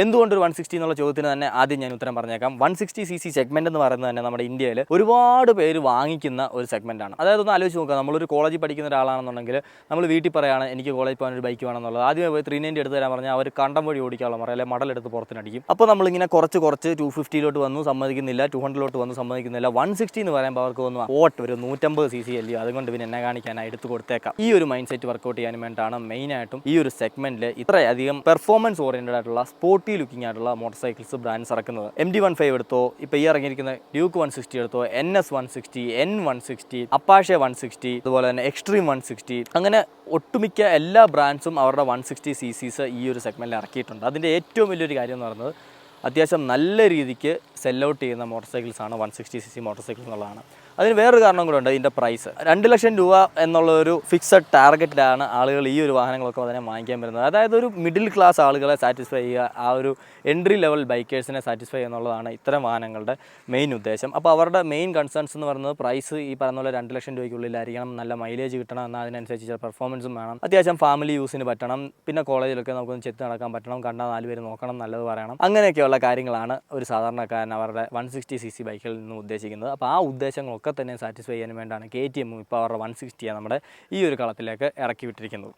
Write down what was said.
എന്തുകൊണ്ട് ഒരു 160 എന്നുള്ള ചോദ്യത്തിന് തന്നെ ആദ്യം ഞാൻ ഉത്തരം പറഞ്ഞേക്കാം. 160cc സെഗ്മെന്റ് എന്ന് പറയുന്നത് തന്നെ നമ്മുടെ ഇന്ത്യയിൽ ഒരുപാട് പേര് വാങ്ങിക്കുന്ന ഒരു സെഗ്മെന്റാണ്. അതായത് ഒന്ന് ആലോചിച്ച് നോക്കുക, നമ്മളൊരു കോളേജിൽ പഠിക്കുന്ന ഒരാളാണെന്നുണ്ടെങ്കിൽ നമ്മൾ വീട്ടിൽ പറയുകയാണ് എനിക്ക് കോളേജിൽ പോകാൻ ഒരു ബൈക്ക് വേണമെന്നുള്ളത്. ആദ്യമേ പോയി 390 എടുത്ത് തരാൻ പറഞ്ഞാൽ അവർ കണ്ടം വഴി ഓടിക്കാനുള്ള പറയാം, അല്ലെങ്കിൽ മടലെടുത്ത് പുറത്തിനടിക്കും. അപ്പോൾ നമ്മളിങ്ങനെ കുറച്ച് 250 വന്നു സമ്മതിക്കുന്നില്ല, 200 വന്നു സമ്മതിക്കുന്നില്ല. 160 എന്ന് പറയുമ്പോൾ അവർക്ക് തോന്നുന്നു ഓട്ട് ഒരു 150cc അല്ലയോ, അതുകൊണ്ട് പിന്നെ എന്നെ കാണിക്കാനായി എടുത്ത് കൊടുത്തേക്കാം. ഈ ഒരു മൈൻഡ് സെറ്റ് വർക്കൗട്ട് ചെയ്യാൻ വേണ്ടിയിട്ടാണ് മെയിനായിട്ടും ഈ ഒരു സെഗ്മെന്റിൽ ഇത്രയധികം പെർഫോമൻസ് ഓറിയന്റഡ് ആയിട്ടുള്ള സ്പോർട്ടി ലുക്കിംഗ് ആയിട്ടുള്ള മോട്ടോർ സൈക്കിൾസ് ബ്രാൻഡ്സ് ഇറക്കുന്നത്. MD-15 എടുത്തോ, ഇപ്പോൾ ഈ ഇറങ്ങിയിരിക്കുന്ന ഡ്യൂക്ക് 160 എടുത്തോ, NS 160, N160, അപ്പാഷെ 160, അതുപോലെ തന്നെ എക്സ്ട്രീം 160, അങ്ങനെ ഒട്ടുമിക്ക എല്ലാ ബ്രാൻഡ്സും അവരുടെ 160cc ഈ ഒരു സെഗ്മെന്റിൽ ഇറക്കിയിട്ടുണ്ട്. അതിൻ്റെ ഏറ്റവും വലിയൊരു കാര്യം എന്ന് പറയുന്നത് അത്യാവശ്യം നല്ല രീതിക്ക് സെല്ലൗട്ട് ചെയ്യുന്ന മോട്ടോർ സൈക്കിൾസാണ് 160cc മോട്ടോർ സൈക്കിൾസ് എന്നുള്ളതാണ്. അതിന് വേറൊരു കാരണം കൂടെ ഉണ്ട്, ഇതിൻ്റെ പ്രൈസ് 2 ലക്ഷം രൂപ എന്നുള്ളൊരു ഫിക്സഡ് ടാർഗറ്റിലാണ് ആളുകൾ ഈ ഒരു വാഹനങ്ങളൊക്കെ അതിനെ വാങ്ങിക്കാൻ വരുന്നത്. അതായത് ഒരു മിഡിൽ ക്ലാസ് ആളുകളെ സാറ്റിസ്ഫൈ ചെയ്യുക, ആ ഒരു എൻട്രി ലെവൽ ബൈക്കേഴ്സിനെ സാറ്റിസ്ഫൈ ചെയ്യുക എന്നുള്ളതാണ് ഇത്തരം വാഹനങ്ങളുടെ മെയിൻ ഉദ്ദേശം. അപ്പോൾ അവരുടെ മെയിൻ കൺസേൺസ് എന്ന് പറയുന്നത് പ്രൈസ് ഈ പറയുന്ന പോലെ 2 ലക്ഷം രൂപയ്ക്കുള്ളിലായിരിക്കണം, നല്ല മൈലേജ് കിട്ടണം, എന്നാൽ അതിനനുസരിച്ച് പെർഫോമൻസും വേണം, അത്യാവശ്യം ഫാമിലി യൂസിന് പറ്റണം, പിന്നെ കോളേജിലൊക്കെ നമുക്കൊന്ന് ചെത്ത് നടക്കാൻ പറ്റണം, കണ്ടാൽ 4 പേര് നോക്കണം, നല്ലത് പറയണം, അങ്ങനെയൊക്കെയുള്ള കാര്യങ്ങളാണ് ഒരു സാധാരണക്കാരൻ അവരുടെ 160cc ബൈക്കിൽ നിന്ന് ഉദ്ദേശിക്കുന്നത്. അപ്പോൾ ആ ഉദ്ദേശങ്ങളൊക്കെ തന്നെ സാറ്റിസ്ഫൈ ചെയ്യാൻ വേണ്ടിയാണ് KTM ഇപ്പോൾ അവരുടെ 160 നമ്മുടെ ഈ ഒരു കളത്തിലേക്ക് ഇറക്കി വിട്ടിരിക്കുന്നത്.